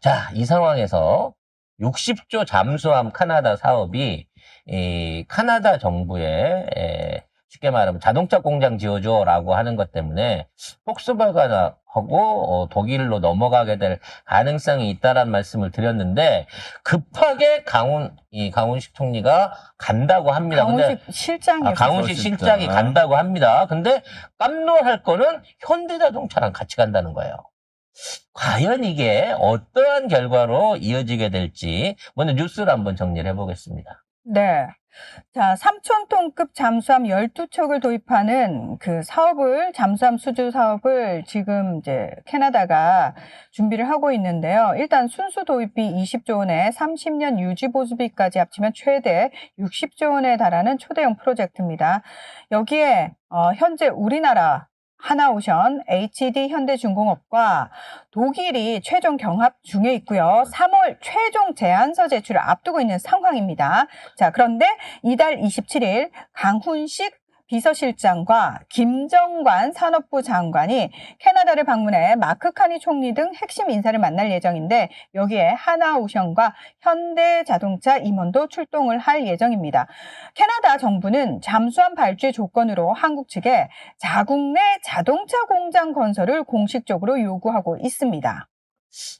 자, 이 상황에서 60조 잠수함 카나다 사업이 이 카나다 정부의 쉽게 말하면 자동차 공장 지어줘라고 하는 것 때문에 폭스바겐하고 독일로 넘어가게 될 가능성이 있다라는 말씀을 드렸는데 급하게 강훈식 총리가 간다고 합니다. 강훈식 실장이 강훈식 실장이 간다고 합니다. 근데 깜놀할 거는 현대자동차랑 같이 간다는 거예요. 과연 이게 어떠한 결과로 이어지게 될지 먼저 뉴스를 한번 정리를 해보겠습니다. 네. 자, 3,000톤급 잠수함 12척을 도입하는 그 잠수함 수주 사업을 지금 이제 캐나다가 준비를 하고 있는데요. 일단 순수 도입비 20조 원에 30년 유지 보수비까지 합치면 최대 60조 원에 달하는 초대형 프로젝트입니다. 여기에 현재 우리나라 하나오션, HD 현대중공업과 독일이 최종 경합 중에 있고요. 3월 최종 제안서 제출을 앞두고 있는 상황입니다. 자, 그런데 이달 27일 강훈식 비서실장과 김정관 산업부 장관이 캐나다를 방문해 마크 카니 총리 등 핵심 인사를 만날 예정인데 여기에 하나오션과 현대자동차 임원도 출동을 할 예정입니다. 캐나다 정부는 잠수함 발주의 조건으로 한국 측에 자국 내 자동차 공장 건설을 공식적으로 요구하고 있습니다.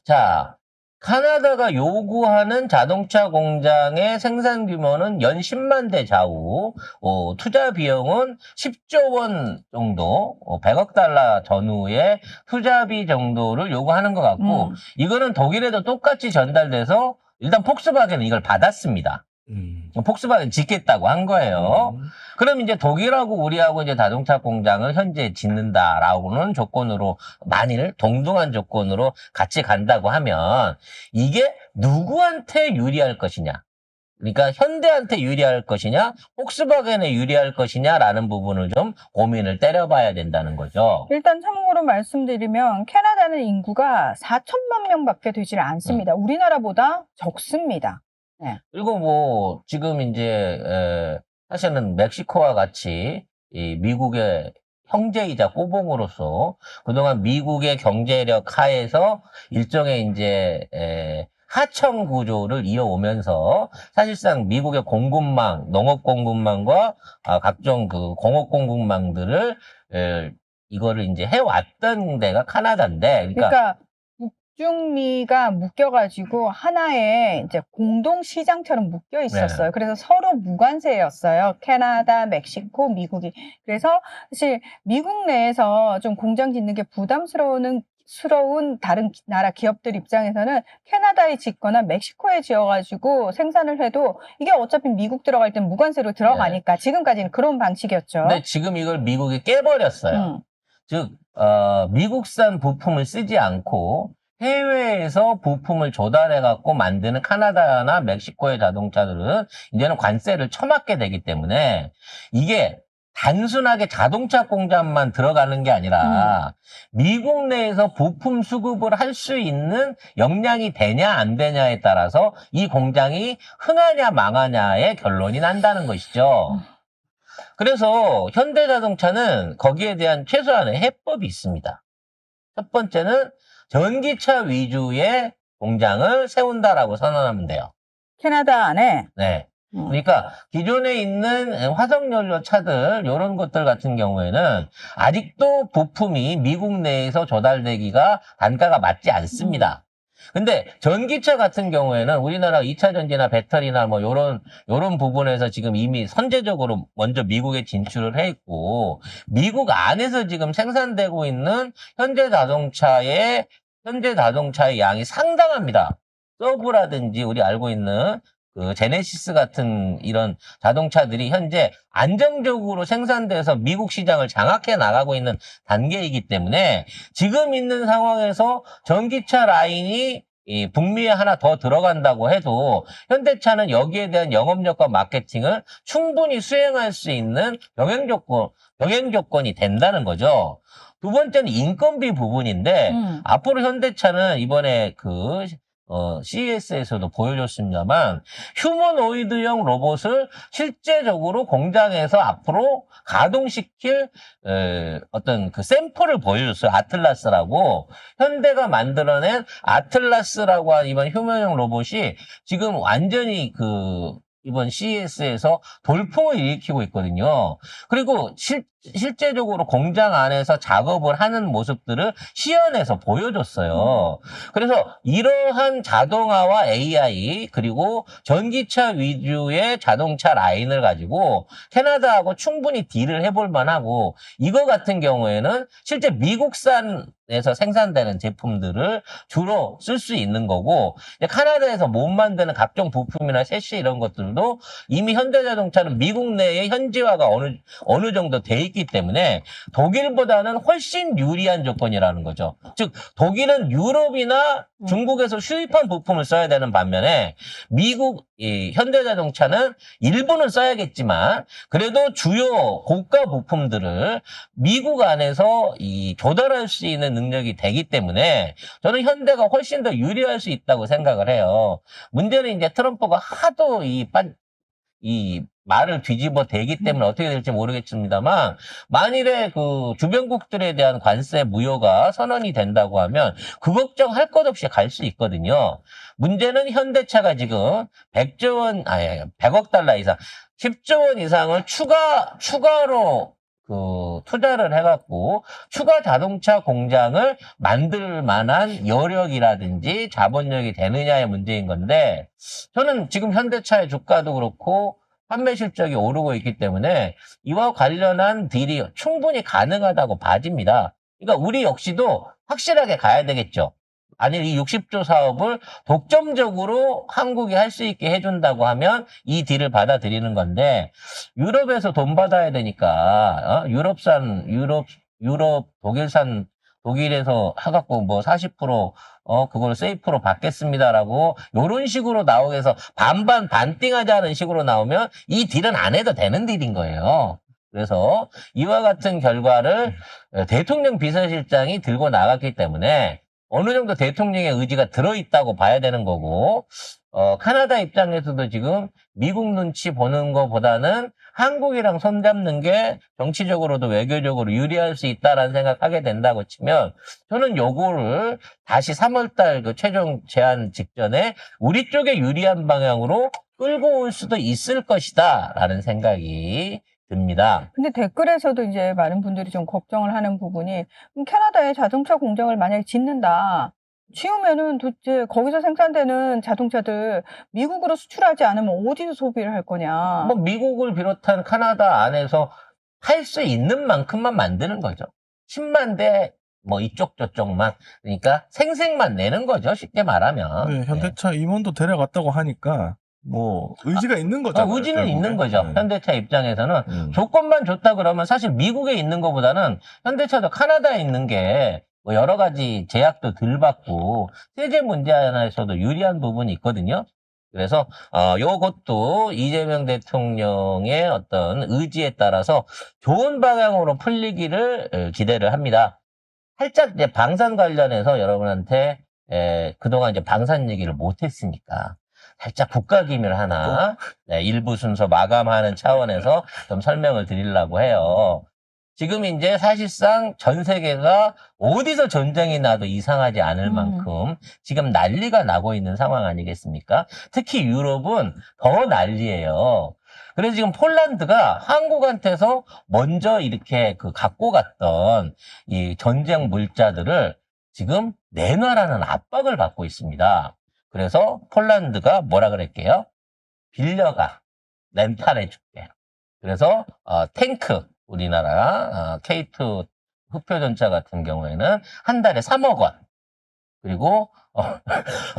자, 카나다가 요구하는 자동차 공장의 생산 규모는 연 10만 대 좌우, 투자 비용은 10조 원 정도, 100억 달러 전후의 투자비 정도를 요구하는 것 같고, 이거는 독일에도 똑같이 전달돼서 일단 폭스바겐은 이걸 받았습니다. 폭스바겐 짓겠다고 한 거예요. 그럼 이제 독일하고 우리하고 이제 자동차 공장을 현재 짓는다라고는 조건으로 만일 동등한 조건으로 같이 간다고 하면 이게 누구한테 유리할 것이냐? 그러니까 현대한테 유리할 것이냐, 폭스바겐에 유리할 것이냐라는 부분을 좀 고민을 때려봐야 된다는 거죠. 일단 참고로 말씀드리면 캐나다는 인구가 4천만 명밖에 되질 않습니다. 우리나라보다 적습니다. 네. 그리고 뭐 지금 이제 사실은 멕시코와 같이 이 미국의 형제이자 꼬봉으로서 그동안 미국의 경제력 하에서 일종의 이제 하청 구조를 이어오면서 사실상 미국의 공급망, 농업 공급망과 각종 그 공업 공급망들을 이거를 이제 해왔던 데가 카나다인데, 그러니까 북중미가 묶여가지고 하나의 이제 공동 시장처럼 묶여 있었어요. 네. 그래서 서로 무관세였어요. 캐나다, 멕시코, 미국이. 그래서 사실 미국 내에서 좀 공장 짓는 게 부담스러운 다른 나라 기업들 입장에서는 캐나다에 짓거나 멕시코에 지어가지고 생산을 해도 이게 어차피 미국 들어갈 땐 무관세로 들어가니까 지금까지는 그런 방식이었죠. 근데 지금 이걸 미국이 깨버렸어요. 즉 미국산 부품을 쓰지 않고 해외에서 부품을 조달해갖고 만드는 카나다나 멕시코의 자동차들은 이제는 관세를 처맞게 되기 때문에 이게 단순하게 자동차 공장만 들어가는 게 아니라 미국 내에서 부품 수급을 할 수 있는 역량이 되냐 안 되냐에 따라서 이 공장이 흥하냐 망하냐의 결론이 난다는 것이죠. 그래서 현대자동차는 거기에 대한 최소한의 해법이 있습니다. 첫 번째는 전기차 위주의 공장을 세운다라고 선언하면 돼요. 캐나다 안에? 네. 그러니까 기존에 있는 화석연료 차들 이런 것들 같은 경우에는 아직도 부품이 미국 내에서 조달되기가 단가가 맞지 않습니다. 근데 전기차 같은 경우에는 우리나라 2차 전지나 배터리나 뭐 요런 부분에서 지금 이미 선제적으로 먼저 미국에 진출을 해 있고 미국 안에서 지금 생산되고 있는 현대자동차의 양이 상당합니다. 서브라든지 우리 알고 있는 그 제네시스 같은 이런 자동차들이 현재 안정적으로 생산돼서 미국 시장을 장악해 나가고 있는 단계이기 때문에 지금 있는 상황에서 전기차 라인이 북미에 하나 더 들어간다고 해도 현대차는 여기에 대한 영업력과 마케팅을 충분히 수행할 수 있는 병행 조건이 된다는 거죠. 두 번째는 인건비 부분인데 앞으로 현대차는 이번에 CES에서도 보여줬습니다만 휴머노이드형 로봇을 실제적으로 공장에서 앞으로 가동시킬 어떤 그 샘플을 보여줬어요. 아틀라스라고. 현대가 만들어낸 아틀라스라고 하는 이번 휴머형 로봇이 지금 완전히 이번 CES에서 돌풍을 일으키고 있거든요. 그리고 실제적으로 공장 안에서 작업을 하는 모습들을 시연해서 보여줬어요. 그래서 이러한 자동화와 AI 그리고 전기차 위주의 자동차 라인을 가지고 캐나다하고 충분히 딜을 해볼 만하고 이거 같은 경우에는 실제 미국산에서 생산되는 제품들을 주로 쓸 수 있는 거고 캐나다에서 못 만드는 각종 부품이나 셰시 이런 것들도 이미 현대자동차는 미국 내에 현지화가 어느 정도 돼 있기 때문에 독일보다는 훨씬 유리한 조건이라는 거죠. 즉 독일은 유럽이나 중국에서 수입한 부품을 써야 되는 반면에 미국 현대자동차는 일부는 써야겠지만 그래도 주요 고가 부품들을 미국 안에서 조달할 수 있는 능력이 되기 때문에 저는 현대가 훨씬 더 유리할 수 있다고 생각을 해요. 문제는 이제 트럼프가 하도 이 말을 뒤집어 대기 때문에 어떻게 될지 모르겠습니다만 만일에 그 주변국들에 대한 관세 무효가 선언이 된다고 하면 그 걱정할 것 없이 갈 수 있거든요. 문제는 현대차가 지금 100억 달러 이상, 10조 원 이상을 추가로 투자를 해갖고 추가 자동차 공장을 만들 만한 여력이라든지 자본력이 되느냐의 문제인 건데 저는 지금 현대차의 주가도 그렇고 판매 실적이 오르고 있기 때문에 이와 관련한 딜이 충분히 가능하다고 봐집니다. 그러니까 우리 역시도 확실하게 가야 되겠죠. 아니 이 60조 사업을 독점적으로 한국이 할 수 있게 해준다고 하면 이 딜을 받아들이는 건데 유럽에서 돈 받아야 되니까 유럽 독일산 독일에서 해갖고 뭐 40% 그걸 세이프로 받겠습니다라고 요런 식으로 나오게 해서 반반 반띵하자는 식으로 나오면 이 딜은 안 해도 되는 딜인 거예요. 그래서 이와 같은 결과를 대통령 비서실장이 들고 나갔기 때문에 어느 정도 대통령의 의지가 들어있다고 봐야 되는 거고, 캐나다 입장에서도 지금 미국 눈치 보는 것보다는 한국이랑 손잡는 게 정치적으로도 외교적으로 유리할 수 있다라는 생각하게 된다고 치면, 저는 요거를 다시 3월달 그 최종 제안 직전에 우리 쪽에 유리한 방향으로 끌고 올 수도 있을 것이다, 라는 생각이 듭니다. 근데 댓글에서도 이제 많은 분들이 좀 걱정을 하는 부분이 그럼 캐나다에 자동차 공장을 만약에 짓는다. 지으면은 도대체 거기서 생산되는 자동차들 미국으로 수출하지 않으면 어디서 소비를 할 거냐. 뭐 미국을 비롯한 캐나다 안에서 할 수 있는 만큼만 만드는 거죠. 10만 대 뭐 이쪽 저쪽만 그러니까 생색만 내는 거죠. 쉽게 말하면. 네, 현대차 임원도 데려갔다고 하니까 뭐 의지가 있는 거잖아요. 의지는 결국에. 있는 거죠. 네. 현대차 입장에서는 조건만 좋다 그러면 사실 미국에 있는 것보다는 현대차도 캐나다에 있는 게 뭐 여러 가지 제약도 덜 받고 세제 문제 하나에서도 유리한 부분이 있거든요. 그래서 요것도 이재명 대통령의 어떤 의지에 따라서 좋은 방향으로 풀리기를 기대를 합니다. 살짝 이제 방산 관련해서 여러분한테 그동안 이제 방산 얘기를 못했으니까 살짝 국가기밀 하나 일부 순서 마감하는 차원에서 좀 설명을 드리려고 해요. 지금 이제 사실상 전 세계가 어디서 전쟁이 나도 이상하지 않을 만큼 지금 난리가 나고 있는 상황 아니겠습니까? 특히 유럽은 더 난리예요. 그래서 지금 폴란드가 한국한테서 먼저 이렇게 갖고 갔던 이 전쟁 물자들을 지금 내놔라는 압박을 받고 있습니다. 그래서 폴란드가 뭐라 그랬게요? 빌려가. 렌탈해줄게. 그래서 탱크, 우리나라 K2 흑표전차 같은 경우에는 한 달에 3억 원. 그리고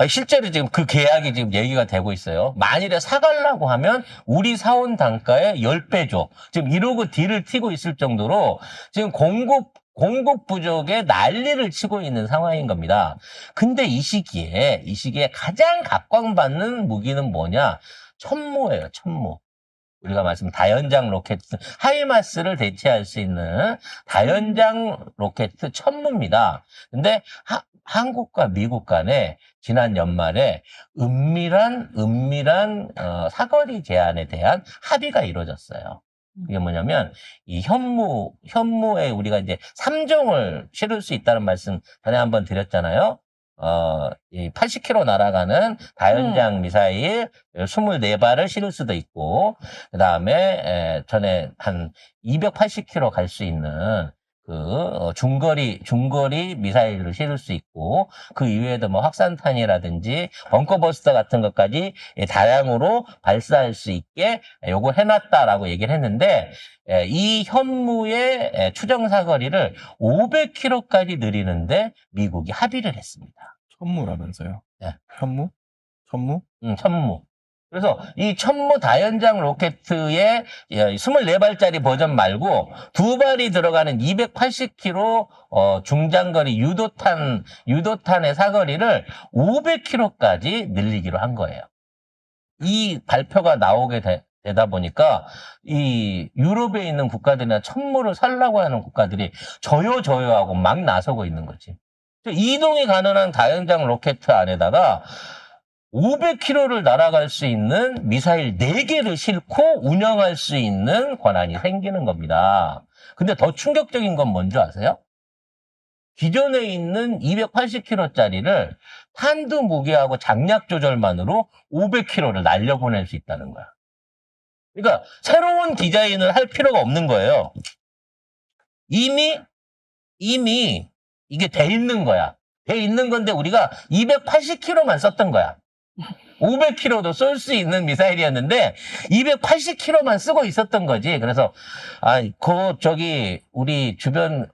실제로 지금 그 계약이 지금 얘기가 되고 있어요. 만일에 사가려고 하면 우리 사온 단가의 10배 줘. 지금 이러고 딜을 튀고 있을 정도로 지금 공급 부족에 난리를 치고 있는 상황인 겁니다. 근데 이 시기에 가장 각광받는 무기는 뭐냐? 천모예요, 천모. 우리가 말씀 다연장 로켓 하이마스를 대체할 수 있는 다연장 로켓 천무입니다. 근데 한국과 미국 간에 지난 연말에 은밀한 사거리 제한에 대한 합의가 이루어졌어요. 그게 뭐냐면 이 현무에 우리가 이제 3종을 실을 수 있다는 말씀 전에 한번 드렸잖아요. 이 80km 날아가는 다연장 미사일 24발을 실을 수도 있고, 그 다음에 전에 한 280km 갈 수 있는 중거리 미사일을 실을 수 있고, 그 이외에도 뭐 확산탄이라든지 벙커버스터 같은 것까지 다량으로 발사할 수 있게 요거 해놨다라고 얘기를 했는데, 이 현무의 추정 사거리를 500km까지 늘리는데 미국이 합의를 했습니다. 천무라면서요? 네. 현무? 천무? 천무. 그래서 이 천무 다연장 로켓의 24발짜리 버전 말고 2발이 들어가는 280km 중장거리 유도탄의 사거리를 500km까지 늘리기로 한 거예요. 이 발표가 나오게 되다 보니까 이 유럽에 있는 국가들이나 천무를 살라고 하는 국가들이 저요하고 막 나서고 있는 거지. 이동이 가능한 다연장 로켓 안에다가 500km를 날아갈 수 있는 미사일 4개를 싣고 운영할 수 있는 권한이 생기는 겁니다. 근데 더 충격적인 건 뭔지 아세요? 기존에 있는 280km짜리를 탄두 무게하고 장약 조절만으로 500km를 날려보낼 수 있다는 거야. 그러니까 새로운 디자인을 할 필요가 없는 거예요. 이미 이게 돼 있는 거야. 돼 있는 건데 우리가 280km만 썼던 거야. 500km도 쏠 수 있는 미사일이었는데 280km만 쓰고 있었던 거지. 그래서 우리 주변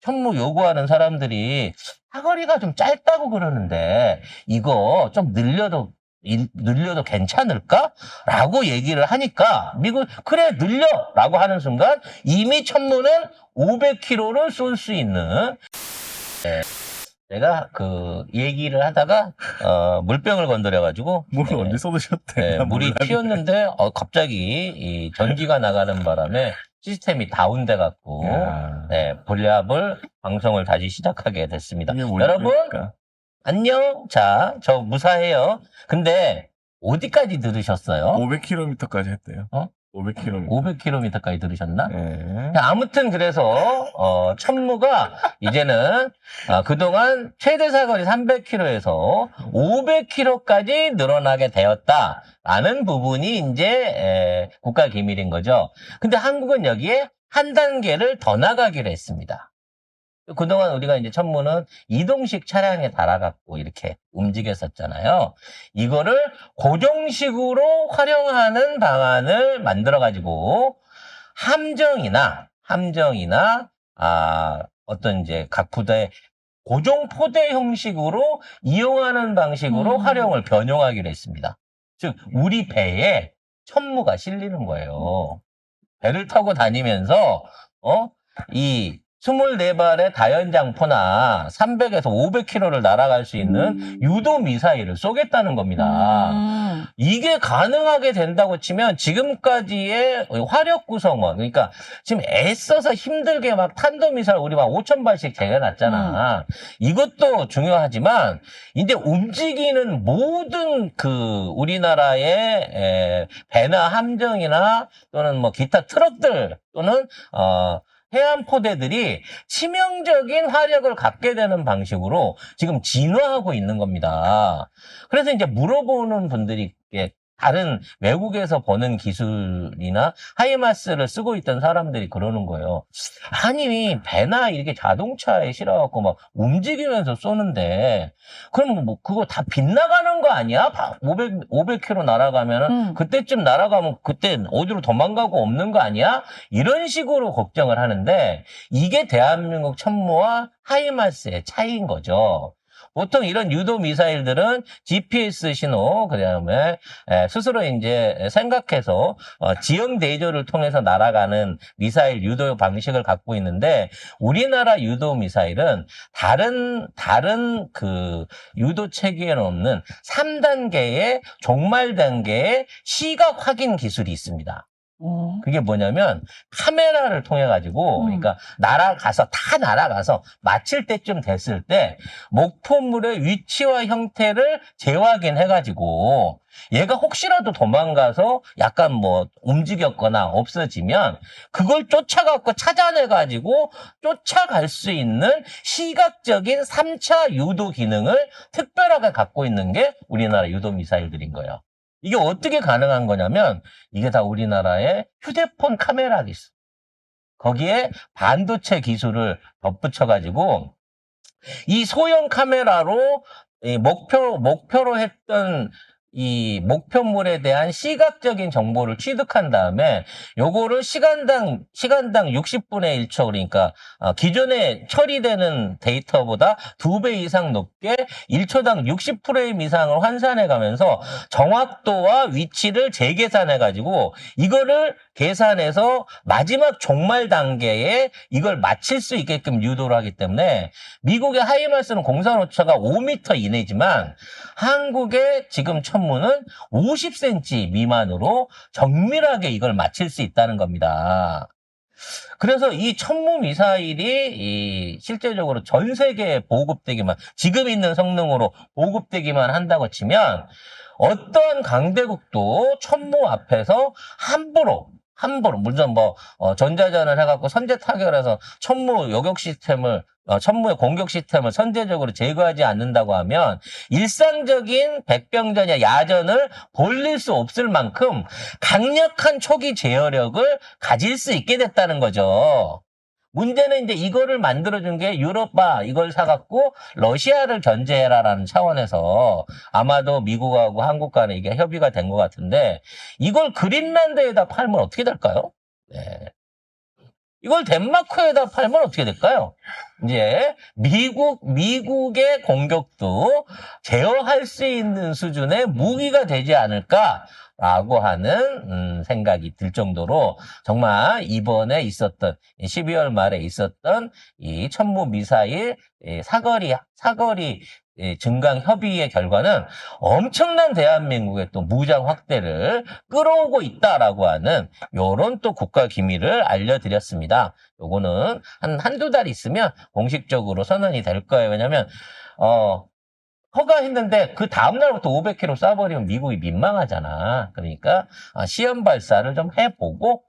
현무 요구하는 사람들이 사거리가 좀 짧다고 그러는데 이거 좀 늘려도 괜찮을까? 라고 얘기를 하니까 미국 그래 늘려라고 하는 순간 이미 천무는 500km를 쏠 수 있는 내가 얘기를 하다가 물병을 건드려가지고 물을 언제 쏟으셨대? 물이 튀었는데 갑자기 이 전기가 나가는 바람에 시스템이 다운돼 갖고 볼яб을 방송을 다시 시작하게 됐습니다. 여러분 안녕. 자, 저 무사해요. 근데 어디까지 들으셨어요? 500km까지 했대요. 500km. 500km까지 들으셨나? 네. 아무튼 그래서 천무가 이제는 그동안 최대 사거리 300km에서 500km까지 늘어나게 되었다라는 부분이 이제 국가 기밀인 거죠. 근데 한국은 여기에 한 단계를 더 나가기로 했습니다. 그동안 우리가 이제 천무는 이동식 차량에 달아갖고 이렇게 움직였었잖아요. 이거를 고정식으로 활용하는 방안을 만들어가지고 함정이나 어떤 이제 각 부대의 고정 포대 형식으로 이용하는 방식으로 활용을 변형하기로 했습니다. 즉, 우리 배에 천무가 실리는 거예요. 배를 타고 다니면서, 이 24발의 다연장포나 300에서 500km를 날아갈 수 있는 유도 미사일을 쏘겠다는 겁니다. 이게 가능하게 된다고 치면 지금까지의 화력 구성원, 그러니까 지금 애써서 힘들게 막 탄도미사일 우리 막 5,000발씩 쟁여놨잖아. 이것도 중요하지만 이제 움직이는 모든 우리나라의 배나 함정이나 또는 뭐 기타 트럭들 또는 해안포대들이 치명적인 화력을 갖게 되는 방식으로 지금 진화하고 있는 겁니다. 그래서 이제 물어보는 분들이 다른 외국에서 보는 기술이나 하이마스를 쓰고 있던 사람들이 그러는 거예요. 아니, 배나 이렇게 자동차에 실어갖고 막 움직이면서 쏘는데, 그럼 뭐 그거 다 빗나가는 거 아니야? 500km 날아가면은, 그때쯤 날아가면 그때 어디로 도망가고 없는 거 아니야? 이런 식으로 걱정을 하는데, 이게 대한민국 천무와 하이마스의 차이인 거죠. 보통 이런 유도 미사일들은 GPS 신호, 그다음에 스스로 이제 생각해서 지형 대조를 통해서 날아가는 미사일 유도 방식을 갖고 있는데 우리나라 유도 미사일은 다른 그 유도 체계에는 없는 3단계의 종말 단계의 시각 확인 기술이 있습니다. 그게 뭐냐면 카메라를 통해 가지고 그러니까 다 날아가서 마칠 때쯤 됐을 때 목표물의 위치와 형태를 재확인해 가지고 얘가 혹시라도 도망가서 약간 뭐 움직였거나 없어지면 그걸 쫓아갖고 찾아내 가지고 쫓아갈 수 있는 시각적인 3차 유도 기능을 특별하게 갖고 있는 게 우리나라 유도 미사일들인 거예요. 이게 어떻게 가능한 거냐면 이게 다 우리나라의 휴대폰 카메라 기술. 거기에 반도체 기술을 덧붙여가지고 이 소형 카메라로 이 목표로 했던 이 목표물에 대한 시각적인 정보를 취득한 다음에 요거를 시간당 60분의 1초 그러니까 기존에 처리되는 데이터보다 2배 이상 높게 1초당 60프레임 이상을 환산해 가면서 정확도와 위치를 재계산해 가지고 이거를 계산해서 마지막 종말 단계에 이걸 마칠 수 있게끔 유도를 하기 때문에 미국의 하이마스는 공산 오차가 5m 이내지만 한국의 지금 천무는 50cm 미만으로 정밀하게 이걸 마칠 수 있다는 겁니다. 그래서 이 천무 미사일이 실제적으로 전 세계에 보급되기만 지금 있는 성능으로 보급되기만 한다고 치면 어떤 강대국도 천무 앞에서 함부로 물론 전자전을 해갖고 선제 타결해서 천무 요격 시스템을 천무의 공격 시스템을 선제적으로 제거하지 않는다고 하면 일상적인 백병전이나 야전을 벌릴 수 없을 만큼 강력한 초기 제어력을 가질 수 있게 됐다는 거죠. 문제는 이제 이거를 만들어준 게 유럽바 이걸 사갖고 러시아를 견제해라라는 차원에서 아마도 미국하고 한국 간에 이게 협의가 된 것 같은데 이걸 그린란드에다 팔면 어떻게 될까요? 네. 이걸 덴마크에다 팔면 어떻게 될까요? 이제 미국의 공격도 제어할 수 있는 수준의 무기가 되지 않을까라고 하는 생각이 들 정도로 정말 이번에 있었던 12월 말에 있었던 이 천무 미사일 사거리 증강 협의의 결과는 엄청난 대한민국의 또 무장 확대를 끌어오고 있다라고 하는 요런 또 국가 기밀을 알려드렸습니다. 요거는 한두 달 있으면 공식적으로 선언이 될 거예요. 왜냐면 허가했는데 그 다음날부터 500km 쏴버리면 미국이 민망하잖아. 그러니까 시험 발사를 좀 해보고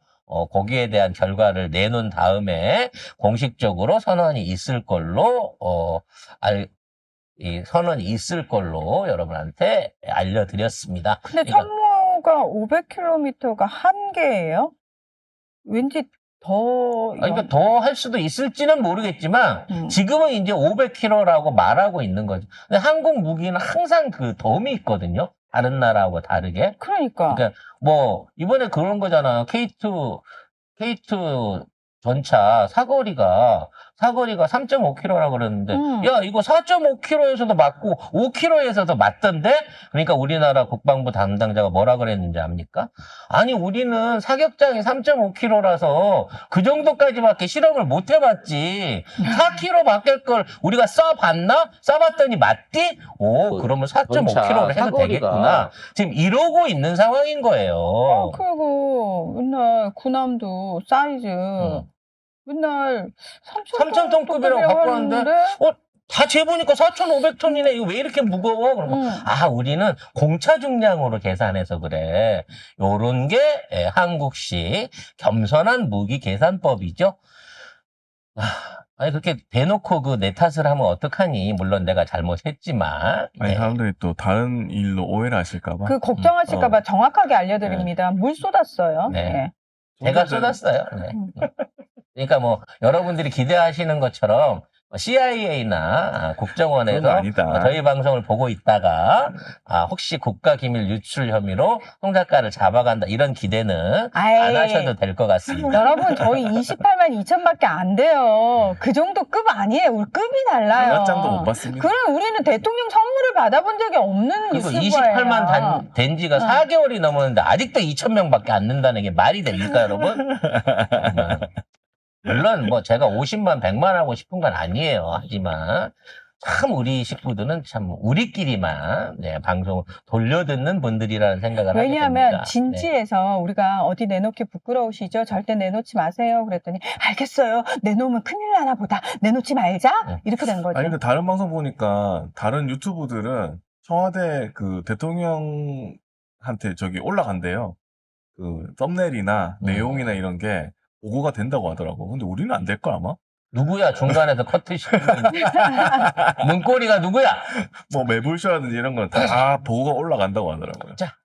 거기에 대한 결과를 내놓은 다음에 공식적으로 선언이 있을 걸로 선언이 있을 걸로 여러분한테 알려드렸습니다. 근데 그러니까 천무가 500km가 한계예요? 왠지 그러니까 더 할 수도 있을지는 모르겠지만 지금은 이제 500km라고 말하고 있는 거죠. 근데 한국 무기는 항상 그 덤이 있거든요. 다른 나라하고 다르게. 그러니까 뭐 이번에 그런 거잖아요. K2 전차 사거리가 3.5km라고 그랬는데 야 이거 4.5km에서도 맞고 5km에서도 맞던데? 그러니까 우리나라 국방부 담당자가 뭐라 그랬는지 압니까? 아니 우리는 사격장이 3.5km라서 그 정도까지밖에 실험을 못 해봤지 4km 밖에 걸 우리가 쏴봤나? 쏴봤더니 맞디? 그러면 4.5km로 해도 사거리가 되겠구나. 지금 이러고 있는 상황인 거예요. 그리고 맨날 군함도 사이즈 맨날 3,000톤급이라고 갖고 왔는데 다 재보니까 4,500톤이네. 이거 왜 이렇게 무거워? 그러면 우리는 공차 중량으로 계산해서 그래. 요런 게 한국식 겸손한 무기 계산법이죠. 아니 그렇게 대놓고 내 탓을 하면 어떡하니? 물론 내가 잘못했지만. 아니 사람들이 또 다른 일로 오해를 하실까봐. 그 걱정하실까봐 정확하게 알려드립니다. 물 쏟았어요. 네. 제가 쏟았어요. 네. 그러니까 뭐 여러분들이 기대하시는 것처럼 CIA나 그건 국정원에서 아니다. 저희 방송을 보고 있다가 혹시 국가기밀 유출 혐의로 송 작가를 잡아간다 이런 기대는 아이, 안 하셔도 될 것 같습니다. 여러분 저희 28만 2천밖에 안 돼요. 그 정도 급 아니에요. 우리 급이 달라요. 연락장도 못 받습니다. 그럼 우리는 대통령 선물을 받아본 적이 없는 그리고 유튜버예요. 28만 된 지가 4개월이 넘었는데 아직도 2,000명밖에 안 는다는 게 말이 됩니까, 여러분? 물론 뭐 제가 50만, 100만 하고 싶은 건 아니에요. 하지만 참 우리 식구들은 참 우리끼리만 방송 돌려듣는 분들이라는 생각을 하게 됩니다. 왜냐하면 진지해서 우리가 어디 내놓기 부끄러우시죠? 절대 내놓지 마세요. 그랬더니 알겠어요. 내놓으면 큰일 나나 보다. 내놓지 말자. 이렇게 된 거죠. 아니 근데 다른 방송 보니까 다른 유튜브들은 청와대 그 대통령한테 저기 올라간대요. 그 썸네일이나 내용이나 이런 게 보고가 된다고 하더라고. 근데 우리는 안 될 거 아마? 누구야 중간에서 커트시키는 문고리가 누구야? 뭐 매불쇼라든지 이런 건 다 보고가 올라간다고 하더라고요. 자,